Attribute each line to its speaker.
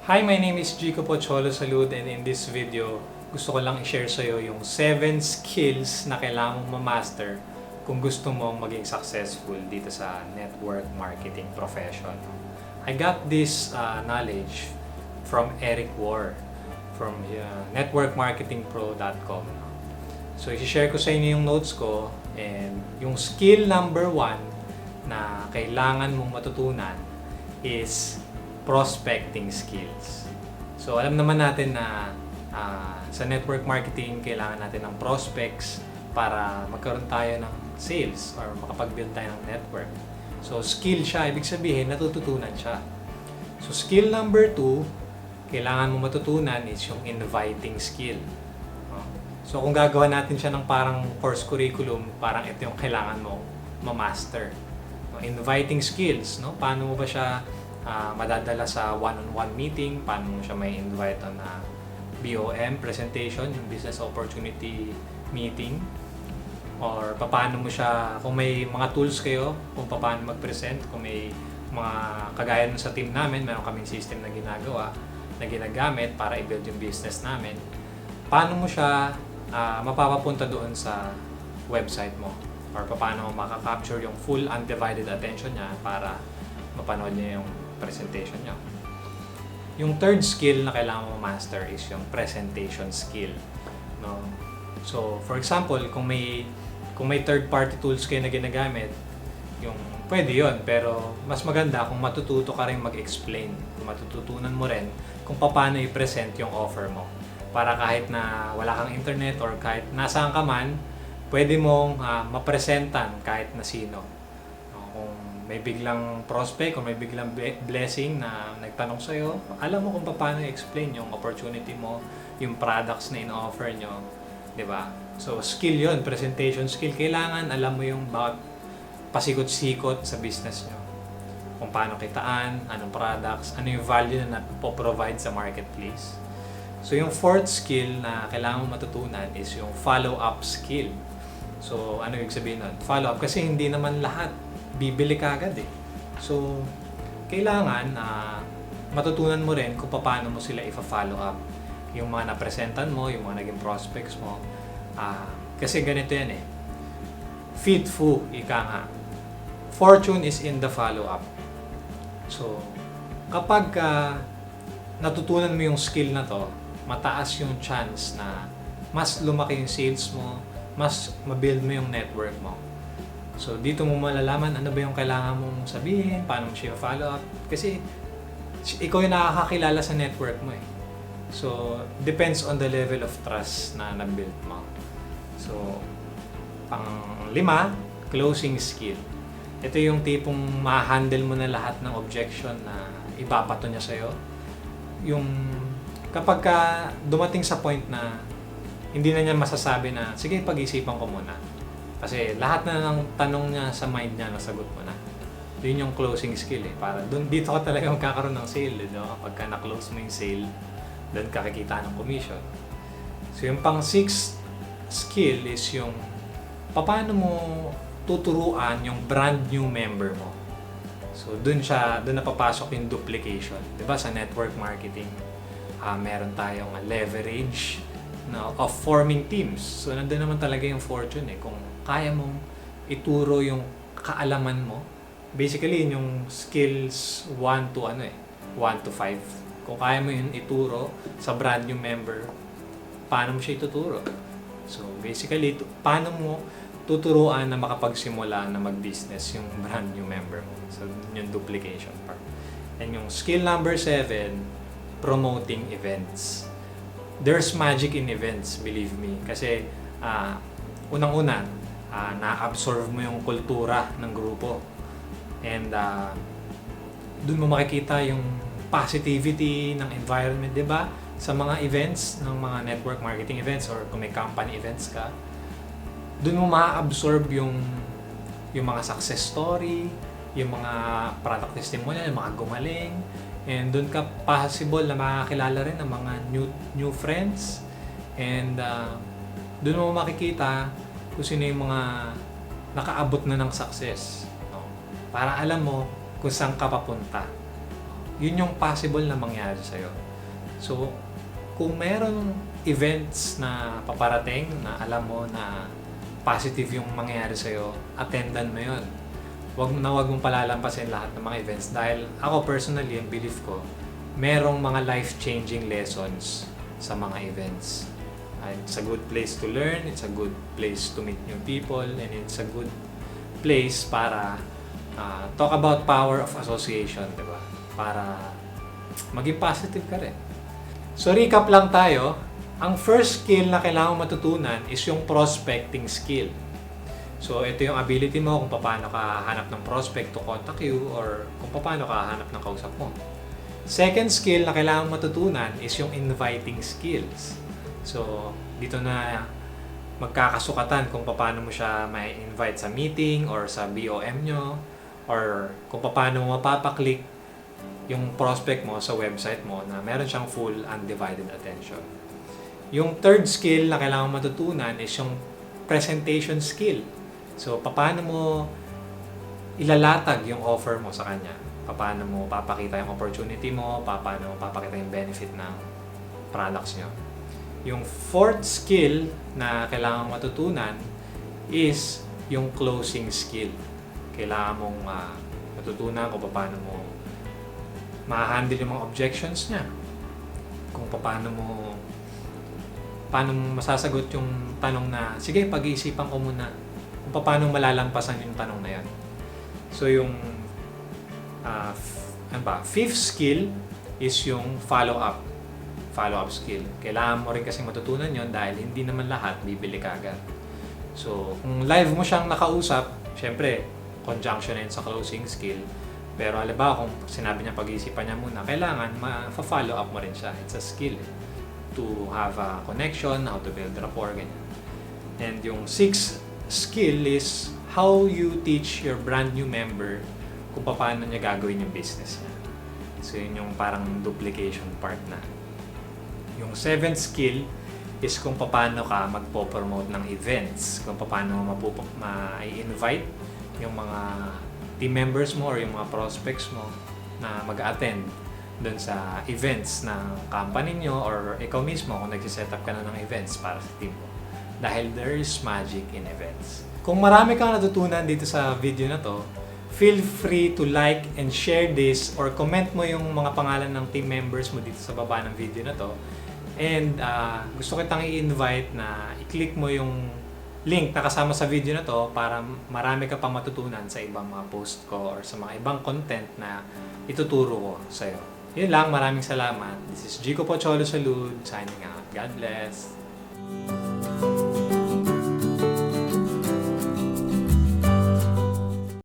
Speaker 1: Hi, my name is Jico Pocholo Salud, and in this video, gusto ko lang i-share sa'yo yung 7 skills na kailangan mong ma-master kung gusto mong maging successful dito sa network marketing profession. I got this knowledge from Eric War from networkmarketingpro.com. So, i-share ko sa inyo yung notes ko, and yung skill number 1 na kailangan mong matutunan is prospecting skills. So alam naman natin na sa network marketing kailangan natin ng prospects para magkaroon tayo ng sales or makapag-build tayo ng network. So skill siya, ibig sabihin natututunan siya. So skill number 2, kailangan mo matutunan is yung inviting skill. So kung gagawa natin siya ng parang course curriculum, parang ito yung kailangan mo ma-master. Inviting skills, no? Paano mo ba siya madadala sa one-on-one meeting, paano mo siya may invite on a BOM presentation, yung business opportunity meeting, or paano mo siya, kung may mga tools kayo, kung paano mag-present, kung may mga kagaya nun sa team namin, meron kaming system na ginagawa, na ginagamit para i-build yung business namin, paano mo siya mapapapunta doon sa website mo, or paano mo makaka-capture yung full undivided attention niya para mapanood niya yung presentation niya. Yung third skill na kailangan mo master is yung presentation skill, no? So, for example, kung may third party tools kayo na ginagamit, yung pwede yon, pero mas maganda kung matututo ka rin mag-explain, kung matututunan mo rin kung paano i-present yung offer mo, para kahit na wala kang internet or kahit nasaan ka man, pwede mong mapresentan kahit na sino. Kung may biglang prospect o may biglang blessing na nagtanong sa'yo, alam mo kung paano i-explain yung opportunity mo, yung products na in-offer nyo, di ba? So, skill yon, presentation skill. Kailangan alam mo yung bawat pasikot-sikot sa business nyo. Kung paano kitaan, anong products, ano yung value na napoprovide sa marketplace. So, yung fourth skill na kailangan mo matutunan is yung follow-up skill. So, ano yung sabihin nun? Follow-up, kasi hindi naman lahat bibili ka agad eh. So, kailangan matutunan mo rin kung paano mo sila ifa-follow up. Yung mga napresentan mo, yung mga naging prospects mo. Kasi ganito yan eh. Feed fu, ika nga. Fortune is in the follow-up. So, kapag natutunan mo yung skill na to, mataas yung chance na mas lumaki yung sales mo, mas mabuild mo yung network mo. So, dito mo malalaman ano ba yung kailangan mong sabihin, paano mo siya follow up. Kasi, ikaw yung nakakakilala sa network mo eh. So, depends on the level of trust na na-build mo. So, pang-5, closing skill. Ito yung tipong ma-handle mo na lahat ng objection na ibabato niya sa'yo. Yung kapag dumating sa point na hindi na niya masasabi na, sige, pag-isipan ko muna. Kasi lahat na ng tanong niya sa mind niya, nasagot mo na. Yun yung closing skill eh. Para dito ka talaga magkakaroon ng sale. No? Kapag na-close mo yung sale, doon ka kikita ng commission. So yung pang-6 skill is yung paano mo tuturuan yung brand new member mo. So doon napapasok yung duplication. Diba sa network marketing, meron tayong leverage of forming teams. So nandun naman talaga yung fortune eh. Kung kaya mong ituro yung kaalaman mo, basically yun yung skills 1 to 5. Kung kaya mo yun ituro sa brand new member, paano mo siya ituturo? So basically, paano mo tuturuan na makapagsimula na mag-business yung brand new member mo? So yung duplication part. And yung skill number 7, promoting events. There's magic in events, believe me. Kasi unang-una, na-absorb mo yung kultura ng grupo. And dun mo makikita yung positivity ng environment, di ba? Sa mga events, ng mga network marketing events or kung may company events ka, dun mo ma-absorb yung mga success story, yung mga product testimonial, yung mga gumaling, and dun ka possible na makakilala rin ng mga new friends, and dun mo makikita kung sino yung mga nakaabot na ng success, no? Para alam mo kung saan ka papunta. yun yung possible na mangyari sa'yo. So, kung meron events na paparating na alam mo na positive yung mangyayari sa'yo, attendan mo yun. Wag mong palalampasin lahat ng mga events dahil ako personally, ang belief ko, merong mga life-changing lessons sa mga events. It's a good place to learn, it's a good place to meet new people, and it's a good place para talk about power of association, di ba? Para maging positive ka rin. So recap lang tayo, ang first skill na kailangan matutunan is yung prospecting skill. So ito yung ability mo kung paano ka hanap ng prospect to contact you or kung paano ka hanap ng kausap mo. Second skill na kailangan matutunan is yung inviting skills. So dito na magkakasukatan kung paano mo siya may invite sa meeting or sa BOM nyo or kung paano mo mapapaklik yung prospect mo sa website mo na meron siyang full undivided attention. Yung third skill na kailangan matutunan is yung presentation skill. So, paano mo ilalatag yung offer mo sa kanya? Paano mo papakita yung opportunity mo? Paano mo papakita yung benefit ng products nyo? Yung fourth skill na kailangan matutunan is yung closing skill. Kailangan mong matutunan kung paano mo ma-handle yung mga objections niya. Kung paano mo masasagot yung tanong na, sige, pag-iisipan ko muna. Kung paano malalampasan yung tanong na yan. So yung fifth skill is yung follow-up skill. Kailangan mo rin kasi matutunan yon dahil hindi naman lahat bibili ka agad. So kung live mo siyang nakausap, syempre, conjunction na yun sa closing skill. Pero halimbawa kung sinabi niya pag-iisipan niya muna, kailangan ma-follow up mo rin siya. It's a skill to have a connection, how to build rapport, ganyan. And yung sixth skill is how you teach your brand new member kung paano niya gagawin yung business niya. So yun yung parang duplication part na. Yung seventh skill is kung paano ka magpo-promote ng events, kung paano ma-invite yung mga team members mo or yung mga prospects mo na mag-attend doon sa events ng company nyo or ikaw mismo kung nagsiset up ka na ng events para sa team mo. Dahil there is magic in events. Kung marami kang natutunan dito sa video na to, feel free to like and share this or comment mo yung mga pangalan ng team members mo dito sa baba ng video na to. And gusto kitang i-invite na i-click mo yung link na kasama sa video na to para marami ka pang matutunan sa ibang mga post ko or sa mga ibang content na ituturo ko sa'yo. Yun lang, maraming salamat. This is Jico Pocholo Salud, signing out. God bless.